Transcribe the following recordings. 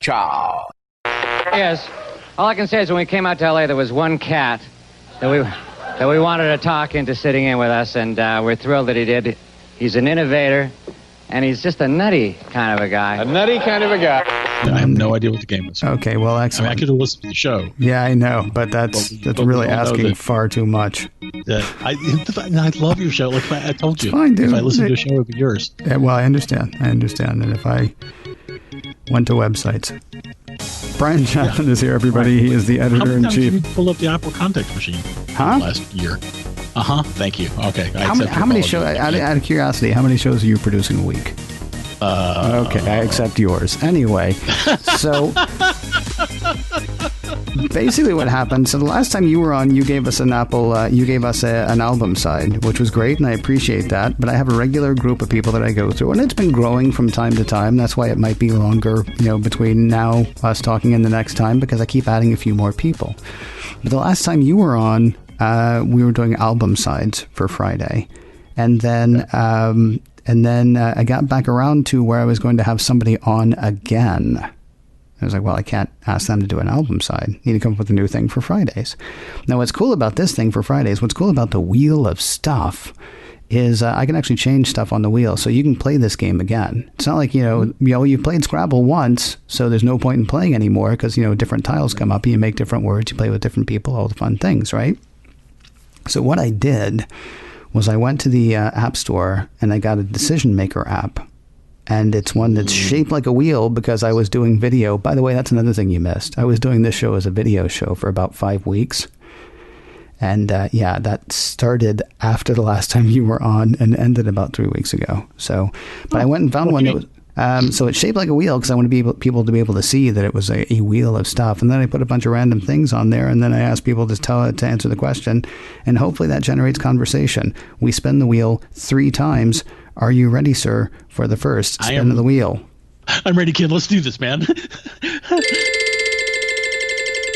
Ciao. Yes. All I can say is when we came out to L.A., there was one cat that we wanted to talk into sitting in with us, and we're thrilled that he did. He's an innovator, and he's just a nutty kind of a guy. A nutty kind of a guy. I have no idea what the game is. Okay, well, excellent. I mean, I could have listened to the show. Yeah, I know, but that's really asking far too much. I love your show. Like I told you, fine, dude. If I listened to a show, it would be yours. Yeah, well, I understand. And if I went to websites. Bryan Chaffin is here, everybody. He is the editor-in-chief. How many times did you pull up the Apple Context Machine last year? Thank you. Okay. How many shows, out of curiosity, how many shows are you producing a week? Okay, I accept yours. Anyway, so basically what happened, so the last time you were on, you gave us an album side, which was great, and I appreciate that, but I have a regular group of people that I go through, and it's been growing from time to time. That's why it might be longer, between now, us talking, and the next time, because I keep adding a few more people. But the last time you were on, we were doing album sides for Friday, and then I got back around to where I was going to have somebody on again. I was like, well, I can't ask them to do an album side. I need to come up with a new thing for Fridays. Now, what's cool about this thing for Fridays, what's cool about the Wheel of Stuff is I can actually change stuff on the wheel, so you can play this game again. It's not like, you played Scrabble once, so there's no point in playing anymore because, different tiles come up and you make different words, you play with different people, all the fun things, right? So what I did was I went to the App Store and I got a Decision Maker app. And it's one that's shaped like a wheel because I was doing video. By the way, that's another thing you missed. I was doing this show as a video show for about 5 weeks. And that started after the last time you were on and ended about 3 weeks ago. So, but I went and found one that was... so it's shaped like a wheel because I want people to be able to see that it was a wheel of stuff. And then I put a bunch of random things on there, and then I asked people to answer the question, and hopefully that generates conversation. We spin the wheel 3 times. Are you ready, sir, for the first spin of the wheel? I'm ready, kid. Let's do this, man.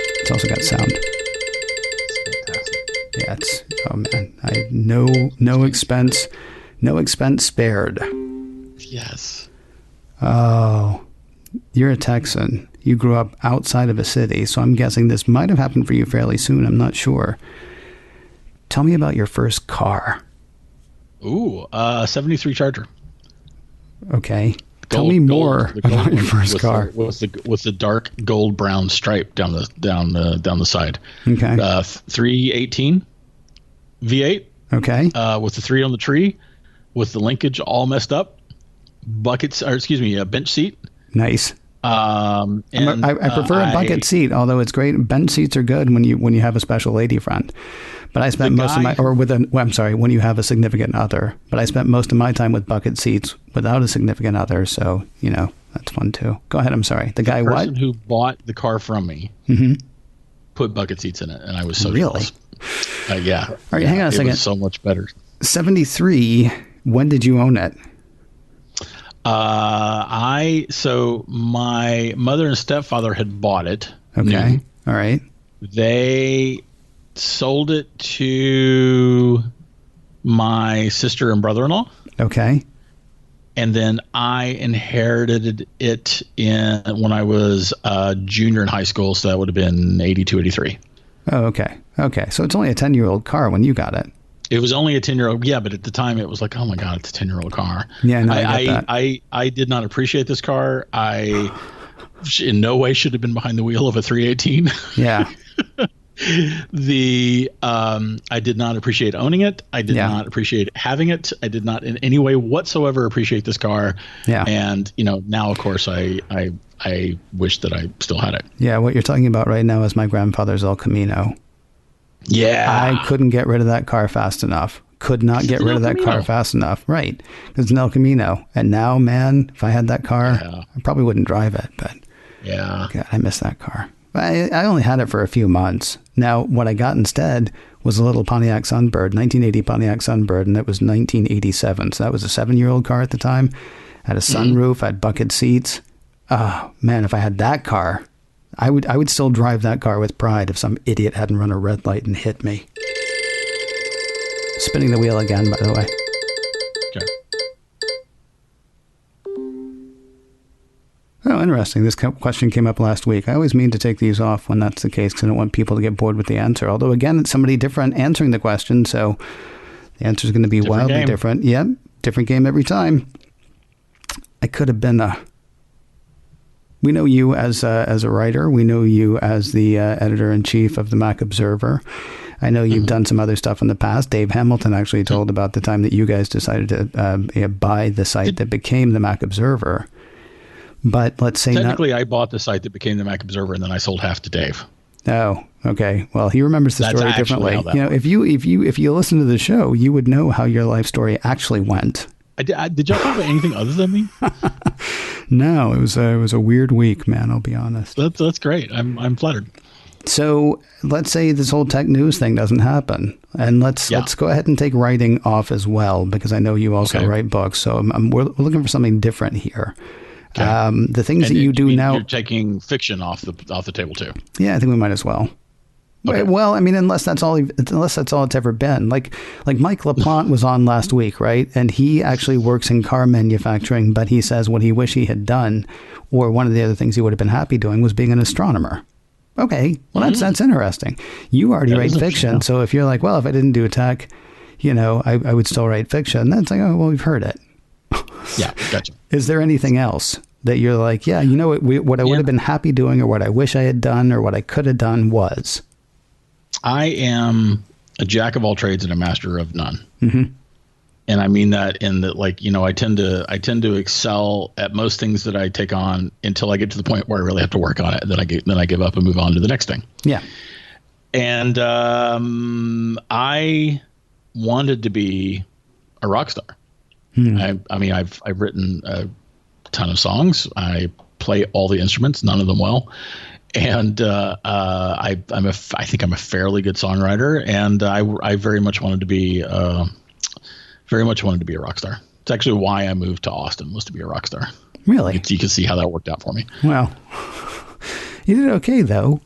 It's also got sound. Yeah, I had no expense spared. Yes. Oh, you're a Texan. You grew up outside of a city, so I'm guessing this might have happened for you fairly soon. I'm not sure. Tell me about your first car. Ooh, 73 Charger. Okay. Tell me more about your first car. With the dark gold brown stripe down the side. Okay. 318 V8. Okay. With the 3 on the tree, with the linkage all messed up. Bench seat. Nice. And I prefer a bucket seat, although it's great. Bench seats are good when you have a special lady friend. But I spent when you have a significant other. But I spent most of my time with bucket seats without a significant other, so that's fun too. Go ahead. I'm sorry. The person who bought the car from me put bucket seats in it, and I was so really. Yeah. All right, hang on a second. It was so much better. 73. When did you own it? So my mother and stepfather had bought it. Okay. All right. They sold it to my sister and brother-in-law. Okay. And then I inherited it when I was a junior in high school. So that would have been 82, 83. Oh, okay. Okay. So it's only a 10-year-old car when you got it. It was only a 10-year-old. Yeah, but at the time it was like, oh my God, it's a 10-year-old car. Yeah, no, I get that. I did not appreciate this car. I in no way should have been behind the wheel of a 318. Yeah. I did not appreciate owning it. I did not appreciate having it. I did not in any way whatsoever appreciate this car. Yeah. And now of course I wish that I still had it. Yeah, what you're talking about right now is my grandfather's El Camino. Yeah. I couldn't get rid of that car fast enough. Could not get rid of that car fast enough. Right. Because it's an El Camino. And now, man, if I had that car, I probably wouldn't drive it. But yeah, God, I miss that car. I only had it for a few months. Now, what I got instead was a little Pontiac Sunbird, 1980 Pontiac Sunbird, and it was 1987. So that was a 7-year-old car at the time. Had a sunroof, had bucket seats. Oh, man, if I had that car, I would still drive that car with pride if some idiot hadn't run a red light and hit me. Spinning the wheel again, by the way. Okay. Oh, interesting. This question came up last week. I always mean to take these off when that's the case because I don't want people to get bored with the answer. Although, again, it's somebody different answering the question, so the answer is going to be wildly different. Yep, different game every time. I could have been a... We know you as a writer. We know you as the editor-in-chief of the Mac Observer. I know you've done some other stuff in the past. Dave Hamilton actually told about the time that you guys decided to buy the site that became the Mac Observer. But let's say technically, I bought the site that became the Mac Observer, and then I sold half to Dave. Oh, okay. Well, he remembers the story differently. You know, worked. if you listen to the show, you would know how your life story actually went. Did y'all talk about anything other than me? No, it was a weird week, man. I'll be honest. That's great. I'm flattered. So let's say this whole tech news thing doesn't happen, and let's go ahead and take writing off as well, because I know you also write books. So we're looking for something different here. Okay. The things that you do now, you're taking fiction off the table too. Yeah, I think we might as well. Okay. Well, I mean, unless that's all it's ever been. Like Mike LaPlante was on last week, right? And he actually works in car manufacturing, but he says what he wish he had done, or one of the other things he would have been happy doing, was being an astronomer. Okay, well, that's interesting. You already write fiction, so if you're like, well, if I didn't do tech, you know, I would still write fiction. That's like, oh, well, we've heard it. Yeah, gotcha. Is there anything else that you're like, yeah, you know, what I would have been happy doing, or what I wish I had done, or what I could have done was? I am a jack of all trades and a master of none. Mm-hmm. And I mean that in that, like, you know, I tend to excel at most things that I take on until I get to the point where I really have to work on it. Then I give up and move on to the next thing. Yeah. And I wanted to be a rock star. I mean, I've written a ton of songs. I play all the instruments, none of them well. And I think I'm a fairly good songwriter, and I very much wanted to be a rock star. It's actually why I moved to Austin, was to be a rock star. Really? You can see how that worked out for me. Well, you did okay though.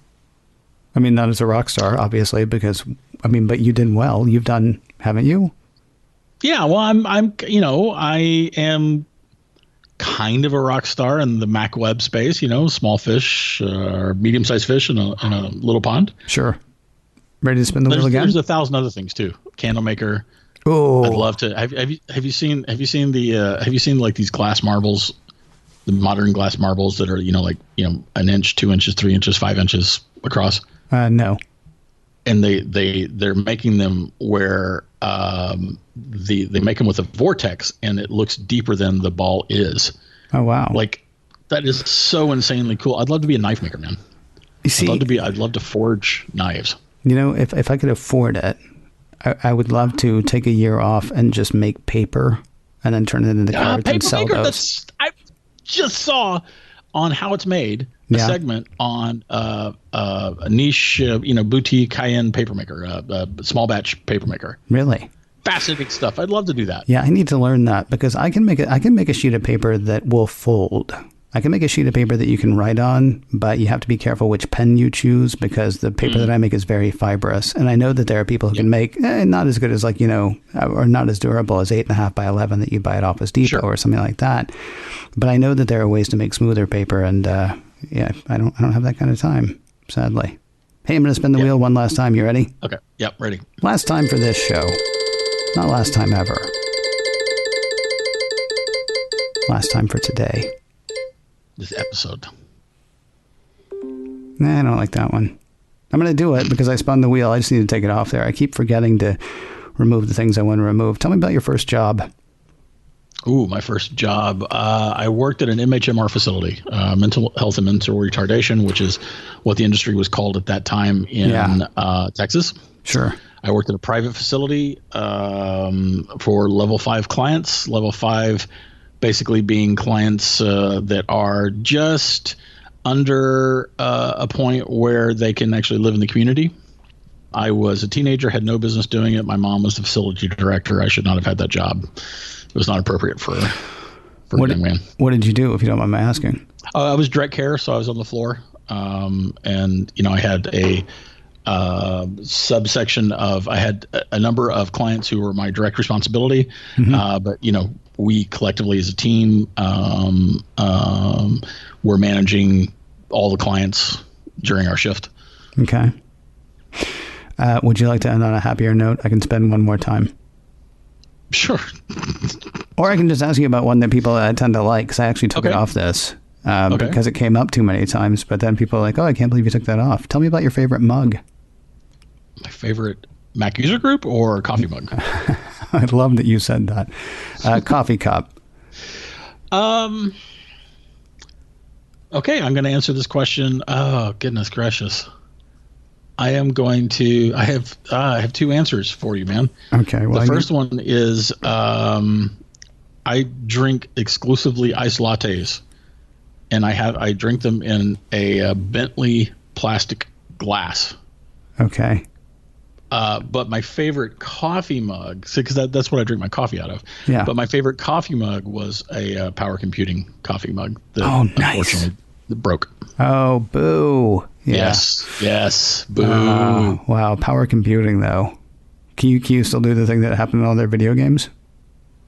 I mean, not as a rock star, obviously, because but you did well. You've done, haven't you? Yeah. Well, I am kind of a rock star in the Mac web space, you know, small fish or medium-sized fish in a little pond. Sure. Ready to spin the wheel again? There's 1,000 other things too. Candlemaker. Oh, I'd love to. Have you seen like these glass marbles, the modern glass marbles that are, you know, like, you know, 1 inch, 2 inches, 3 inches, 5 inches across? No. And they're making them where they make them with a vortex, and it looks deeper than the ball is. Oh wow! Like, that is so insanely cool. I'd love to be a knife maker, man. You see, I'd love to forge knives. You know, if I could afford it, I would love to take a year off and just make paper and then turn it into cards and sell those. I just saw on How It's Made a segment on a niche, boutique high-end papermaker, small batch papermaker. Really? Fascinating stuff. I'd love to do that. Yeah, I need to learn that, because I can make a sheet of paper that will fold. I can make a sheet of paper that you can write on, but you have to be careful which pen you choose, because the paper that I make is very fibrous. And I know that there are people who can make not as good as, like, you know, or not as durable as 8.5 by 11 that you buy at Office Depot or something like that. But I know that there are ways to make smoother paper, and I don't have that kind of time, sadly. Hey, I'm going to spin the wheel one last time. You ready? Okay. Yep, ready. Last time for this show. Not last time ever. Last time for today. This episode. Nah, I don't like that one. I'm going to do it because I spun the wheel. I just need to take it off there. I keep forgetting to remove the things I want to remove. Tell me about your first job. Ooh, my first job. I worked at an MHMR facility, mental health and mental retardation, which is what the industry was called at that time in Texas. Sure. I worked at a private facility for level 5 clients. Level 5 basically being clients that are just under a point where they can actually live in the community. I was a teenager, had no business doing it. My mom was the facility director. I should not have had that job. It was not appropriate for a young man. What did you do, if you don't mind my asking? I was direct care, so I was on the floor. And, you know, I had a subsection of, I had a number of clients who were my direct responsibility. Mm-hmm. But, you know, we collectively as a team, we're managing all the clients during our shift. Okay. Would you like to end on a happier note? I can spend one more time. Sure. Or I can just ask you about one that people tend to like, because I actually took it off this because it came up too many times. But then people are like, oh, I can't believe you took that off. Tell me about your favorite mug. My favorite Mac user group or coffee mug? I love that you said that. Coffee cup. Okay, I'm going to answer this question. Oh, goodness gracious. I have two answers for you, man. Okay. Well, the first one is I drink exclusively iced lattes, and I drink them in a Bentley plastic glass. Okay. But my favorite coffee mug, because that's what I drink my coffee out of. Yeah. But my favorite coffee mug was a power computing coffee mug that unfortunately broke. Oh, boo. Yeah. Yes. Boo. Wow. Power computing, though. Can you still do the thing that happened in all their video games?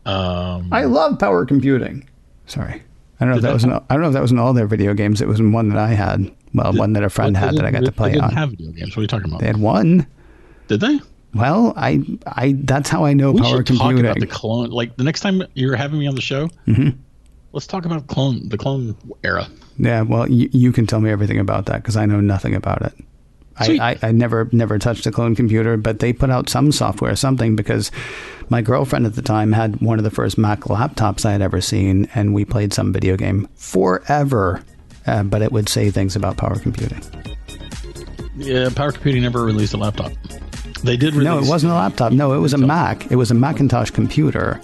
I love power computing. Sorry. I don't know if that was in all their video games. It was in one that I had. Well, one that a friend had that I got to play on. They didn't have video games. What are you talking about? They had one. Did they? Well, I that's how I know power computing. We should talk about the clone. Like the next time you're having me on the show, let's talk about the clone era. Yeah, well, you can tell me everything about that because I know nothing about it. I never touched a clone computer, but they put out some software, something, because my girlfriend at the time had one of the first Mac laptops I had ever seen, and we played some video game forever, but it would say things about power computing. Yeah, power computing never released a laptop. They did release... No, it wasn't a laptop. No, it was a Mac. It was a Macintosh computer.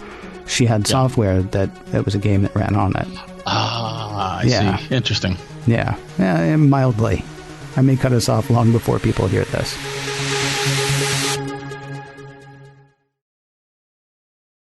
She had software that it was a game that ran on it. Ah, I see. Interesting. Yeah, mildly. I may cut us off long before people hear this.